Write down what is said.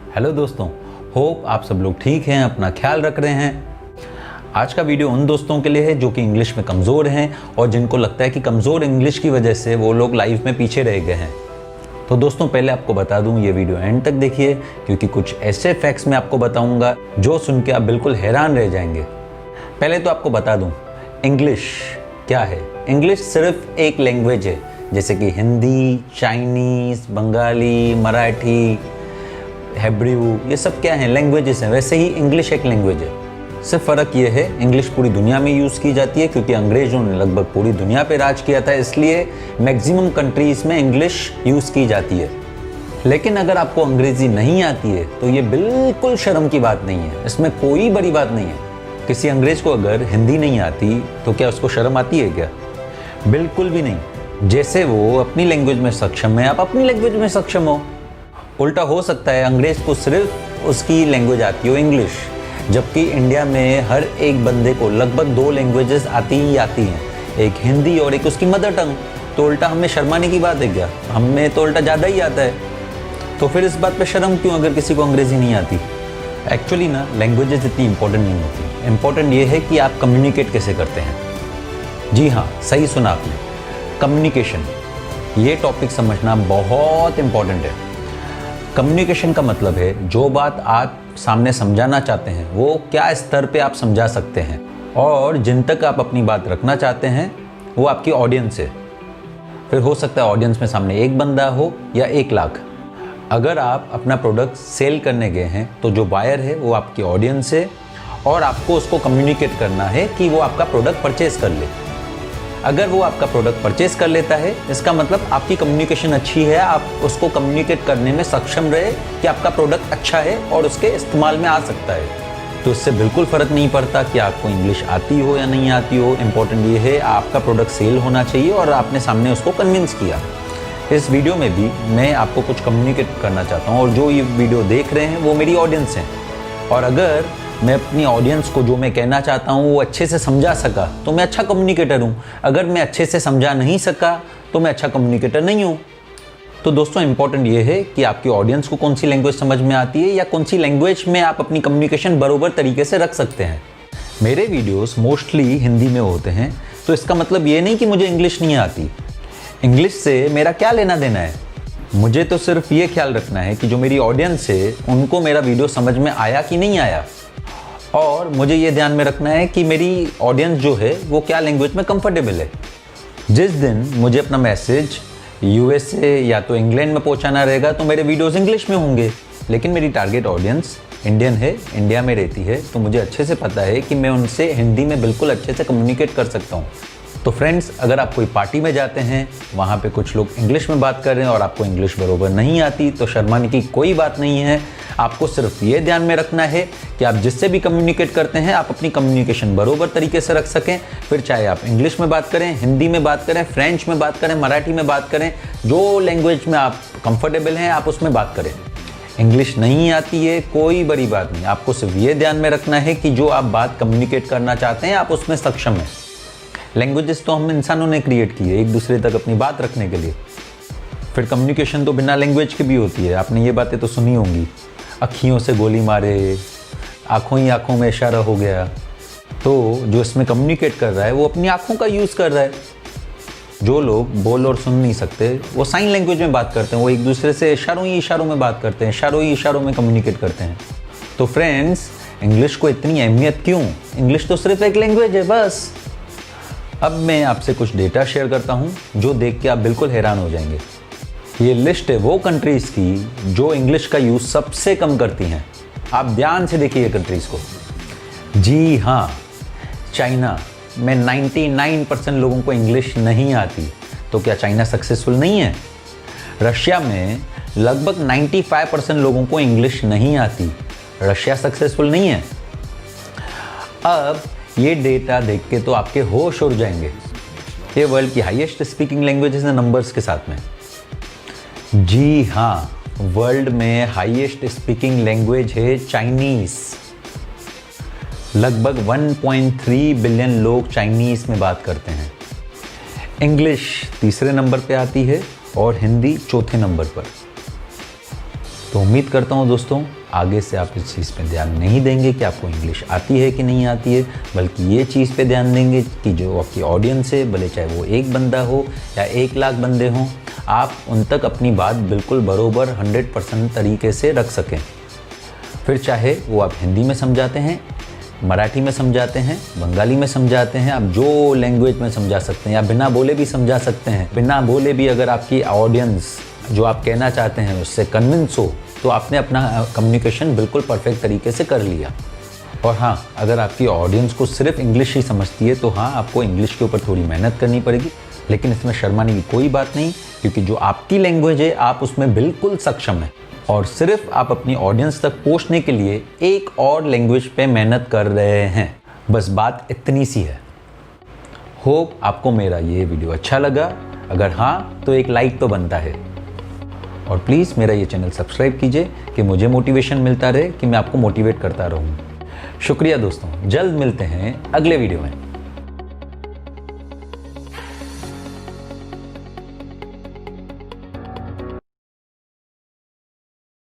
Hello दोस्तों, hope आप सब लोग ठीक हैं, अपना ख्याल रख रहे हैं। आज का वीडियो उन दोस्तों के लिए है जो कि इंग्लिश में कमज़ोर हैं और जिनको लगता है कि कमज़ोर इंग्लिश की वजह से वो लोग लाइफ में पीछे रह गए हैं। तो दोस्तों, पहले आपको बता दूं, ये वीडियो एंड तक देखिए क्योंकि कुछ ऐसे फैक्ट्स मैं आपको बताऊंगा जो सुन के आप बिल्कुल हैरान रह जाएंगे। पहले तो आपको बता दूं, इंग्लिश क्या है। इंग्लिश सिर्फ एक लैंग्वेज है, जैसे कि हिंदी, चाइनीज़, बंगाली, मराठी, हेब्रू, ये सब क्या हैं, लैंग्वेजेस हैं। वैसे ही इंग्लिश एक लैंग्वेज है। सिर्फ फ़र्क ये है, इंग्लिश पूरी दुनिया में यूज़ की जाती है क्योंकि अंग्रेज़ों ने लगभग पूरी दुनिया पे राज किया था, इसलिए मैक्सिमम कंट्रीज़ में इंग्लिश यूज़ की जाती है। लेकिन अगर आपको अंग्रेज़ी नहीं आती है तो ये बिल्कुल शर्म की बात नहीं है, इसमें कोई बड़ी बात नहीं है। किसी अंग्रेज़ को अगर हिंदी नहीं आती तो क्या उसको शर्म आती है क्या? बिल्कुल भी नहीं। जैसे वो अपनी लैंग्वेज में सक्षम है, आप अपनी लैंग्वेज में सक्षम हो। उल्टा हो सकता है अंग्रेज़ को सिर्फ उसकी लैंग्वेज आती हो, इंग्लिश, जबकि इंडिया में हर एक बंदे को लगभग 2 लैंग्वेजेस आती ही आती हैं, एक हिंदी और एक उसकी मदर टंग। तो उल्टा हमें शर्माने की बात है क्या? हमें तो उल्टा ज़्यादा ही आता है। तो फिर इस बात पे शर्म क्यों अगर किसी को अंग्रेज़ी नहीं आती? एक्चुअली ना, लैंग्वेजेस इतनी इंपॉर्टेंट नहीं होती। इम्पॉर्टेंट ये है कि आप कम्युनिकेट कैसे करते हैं। जी हाँ, सही सुना आपने, कम्युनिकेशन। ये टॉपिक समझना बहुत इम्पॉर्टेंट है। कम्युनिकेशन का मतलब है जो बात आप सामने समझाना चाहते हैं वो क्या स्तर पे आप समझा सकते हैं, और जिन तक आप अपनी बात रखना चाहते हैं वो आपकी ऑडियंस है। फिर हो सकता है ऑडियंस में सामने एक बंदा हो या 1 लाख। अगर आप अपना प्रोडक्ट सेल करने गए हैं तो जो बायर है वो आपकी ऑडियंस है और आपको उसको कम्युनिकेट करना है कि वो आपका प्रोडक्ट परचेज कर ले। अगर वो आपका प्रोडक्ट परचेज कर लेता है, इसका मतलब आपकी कम्युनिकेशन अच्छी है, आप उसको कम्युनिकेट करने में सक्षम रहे कि आपका प्रोडक्ट अच्छा है और उसके इस्तेमाल में आ सकता है। तो इससे बिल्कुल फ़र्क नहीं पड़ता कि आपको इंग्लिश आती हो या नहीं आती हो। इम्पॉर्टेंट ये है आपका प्रोडक्ट सेल होना चाहिए और आपने सामने उसको कन्विंस किया। इस वीडियो में भी मैं आपको कुछ कम्युनिकेट करना चाहता हूँ और जो ये वीडियो देख रहे हैं वो मेरी ऑडियंस हैं। और अगर मैं अपनी ऑडियंस को जो मैं कहना चाहता हूँ वो अच्छे से समझा सका तो मैं अच्छा कम्युनिकेटर हूँ। अगर मैं अच्छे से समझा नहीं सका तो मैं अच्छा कम्युनिकेटर नहीं हूँ। तो दोस्तों, इम्पॉर्टेंट ये है कि आपकी ऑडियंस को कौन सी लैंग्वेज समझ में आती है या कौन सी लैंग्वेज में आप अपनी कम्युनिकेशन बराबर तरीके से रख सकते हैं। मेरे वीडियोस मोस्टली हिंदी में होते हैं, तो इसका मतलब ये नहीं कि मुझे इंग्लिश नहीं आती। इंग्लिश से मेरा क्या लेना देना है? मुझे तो सिर्फ ये ख्याल रखना है कि जो मेरी ऑडियंस है उनको मेरा वीडियो समझ में आया कि नहीं आया, और मुझे ये ध्यान में रखना है कि मेरी ऑडियंस जो है वो क्या लैंग्वेज में कंफर्टेबल है। जिस दिन मुझे अपना मैसेज यूएसए या तो इंग्लैंड में पहुंचाना रहेगा तो मेरे वीडियोस इंग्लिश में होंगे, लेकिन मेरी टारगेट ऑडियंस इंडियन है, इंडिया में रहती है, तो मुझे अच्छे से पता है कि मैं उनसे हिंदी में बिल्कुल अच्छे से कम्युनिकेट कर सकता हूँ। तो फ्रेंड्स, अगर आप कोई पार्टी में जाते हैं, वहाँ पे कुछ लोग इंग्लिश में बात कर रहे हैं और आपको इंग्लिश बरोबर नहीं आती, तो शर्माने की कोई बात नहीं है। आपको सिर्फ ये ध्यान में रखना है कि आप जिससे भी कम्युनिकेट करते हैं आप अपनी कम्युनिकेशन बरोबर तरीके से रख सकें। फिर चाहे आप इंग्लिश में बात करें, हिंदी में बात करें, फ्रेंच में बात करें, मराठी में बात करें, जो लैंग्वेज में आप कंफर्टेबल हैं आप उसमें बात करें। इंग्लिश नहीं आती है, कोई बड़ी बात नहीं। आपको सिर्फ ये ध्यान में रखना है कि जो आप बात कम्युनिकेट करना चाहते हैं आप उसमें सक्षम हैं। लैंग्वेजेस तो हम इंसानों ने क्रिएट की है एक दूसरे तक अपनी बात रखने के लिए। फिर कम्युनिकेशन तो बिना लैंग्वेज के भी होती है। आपने ये बातें तो सुनी होंगी, अखियों से गोली मारे, आँखों ही आँखों में इशारा हो गया। तो जो इसमें कम्युनिकेट कर रहा है वो अपनी आँखों का यूज़ कर रहा है। जो लोग बोल और सुन नहीं सकते वो साइन लैंग्वेज में बात करते हैं, वो एक दूसरे से इशारों ही इशारों में बात करते हैं, इशारों ही इशारों में कम्युनिकेट करते हैं। तो फ्रेंड्स, इंग्लिश को इतनी अहमियत क्यों? इंग्लिश तो सिर्फ एक लैंग्वेज है बस। अब मैं आपसे कुछ डेटा शेयर करता हूँ जो देख के आप बिल्कुल हैरान हो जाएंगे। ये लिस्ट है वो कंट्रीज़ की जो इंग्लिश का यूज़ सबसे कम करती हैं। आप ध्यान से देखिए ये कंट्रीज़ को। जी हाँ, चाइना में 99% लोगों को इंग्लिश नहीं आती, तो क्या चाइना सक्सेसफुल नहीं है? रशिया में लगभग 95% लोगों को इंग्लिश नहीं आती, रशिया सक्सेसफुल नहीं है? अब ये डेटा देख के तो आपके होश उड़ जाएंगे। ये वर्ल्ड की हाईएस्ट स्पीकिंग लैंग्वेजेस हैं नंबर्स के साथ में। जी हाँ, वर्ल्ड में हाईएस्ट स्पीकिंग लैंग्वेज है चाइनीज़। लगभग 1.3 बिलियन लोग चाइनीज़ में बात करते हैं। इंग्लिश तीसरे नंबर पे आती है और हिंदी चौथे नंबर पर। तो उम्मीद करता हूँ दोस्तों आगे से आप इस चीज़ पे ध्यान नहीं देंगे कि आपको इंग्लिश आती है कि नहीं आती है, बल्कि ये चीज़ पे ध्यान देंगे कि जो आपकी ऑडियंस है, भले चाहे वो एक बंदा हो या 1 लाख बंदे हों, आप उन तक अपनी बात बिल्कुल बरोबर 100% तरीके से रख सकें। फिर चाहे वो आप हिंदी में समझाते हैं, मराठी में समझाते हैं, बंगाली में समझाते हैं, आप जो लैंग्वेज में समझा सकते हैं, या बिना बोले भी समझा सकते हैं। बिना बोले भी अगर आपकी ऑडियंस जो आप कहना चाहते हैं उससे कन्विंस हो, तो आपने अपना कम्युनिकेशन बिल्कुल परफेक्ट तरीके से कर लिया। और हाँ, अगर आपकी ऑडियंस को सिर्फ इंग्लिश ही समझती है तो हाँ, आपको इंग्लिश के ऊपर थोड़ी मेहनत करनी पड़ेगी, लेकिन इसमें शर्माने की कोई बात नहीं, क्योंकि जो आपकी लैंग्वेज है आप उसमें बिल्कुल सक्षम है। और सिर्फ आप अपनी ऑडियंस तक पहुंचने के लिए एक और लैंग्वेज पे मेहनत कर रहे हैं, बस बात इतनी सी है। होप आपको मेरा ये वीडियो अच्छा लगा। अगर हाँ, तो एक लाइक तो बनता है, और प्लीज़ मेरा ये चैनल सब्सक्राइब कीजिए कि मुझे मोटिवेशन मिलता रहे कि मैं आपको मोटिवेट करता रहूँ। शुक्रिया दोस्तों, जल्द मिलते हैं अगले वीडियो में।